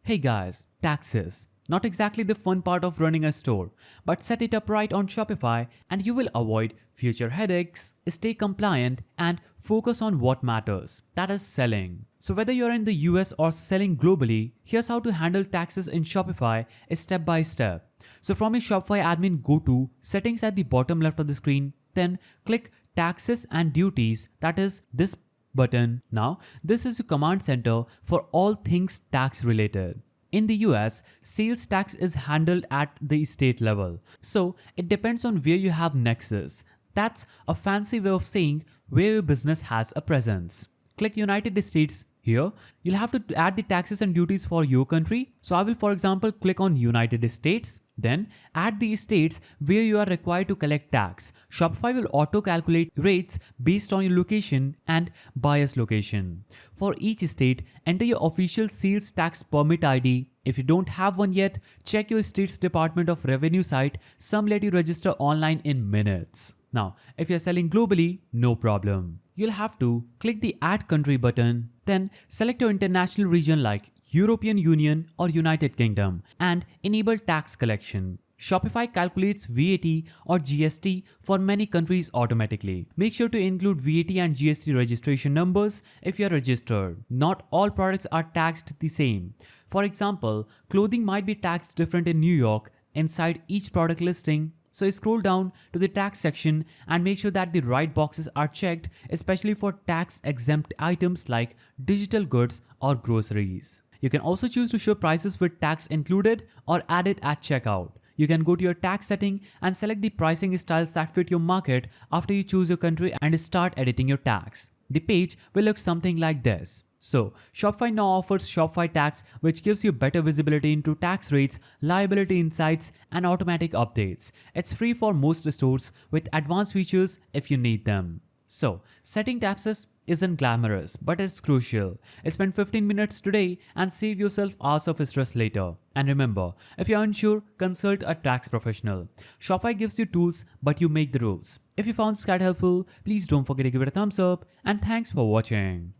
Hey guys, taxes. Not exactly the fun part of running a store, but set it up right on Shopify and you will avoid future headaches, stay compliant, and focus on what matters, that is selling. So whether you're in the US or selling globally, here's how to handle taxes in Shopify step by step. So from your Shopify admin, go to settings at the bottom left of the screen, then click taxes and duties, that is this button. Now, this is your command center for all things tax related. In the US, sales tax is handled at the state level. So, it depends on where you have Nexus. That's a fancy way of saying where your business has a presence. Click United States here. You'll have to add the taxes and duties for your country. So I will, for example, click on United States. Then add the states where you are required to collect tax. Shopify will auto calculate rates based on your location and buyer's location. For each state, enter your official sales tax permit ID. If you don't have one yet, check your state's Department of Revenue site. Some let you register online in minutes. Now, if you're selling globally, no problem. You'll have to click the Add Country button, then select your international region like European Union or United Kingdom and enable tax collection. Shopify calculates VAT or GST for many countries automatically. Make sure to include VAT and GST registration numbers if you are registered. Not all products are taxed the same. For example, clothing might be taxed different in New York inside each product listing. So scroll down to the tax section and make sure that the right boxes are checked, especially for tax exempt items like digital goods or groceries. You can also choose to show prices with tax included or add it at checkout. You can go to your tax setting and select the pricing styles that fit your market after you choose your country and start editing your tax. The page will look something like this. So, Shopify now offers Shopify Tax, which gives you better visibility into tax rates, liability insights, and automatic updates. It's free for most stores with advanced features if you need them. So, setting taxes isn't glamorous, but it's crucial. Spend 15 minutes today and save yourself hours of stress later. And remember, if you're unsure, consult a tax professional. Shopify gives you tools, but you make the rules. If you found this guide helpful, please don't forget to give it a thumbs up, and thanks for watching.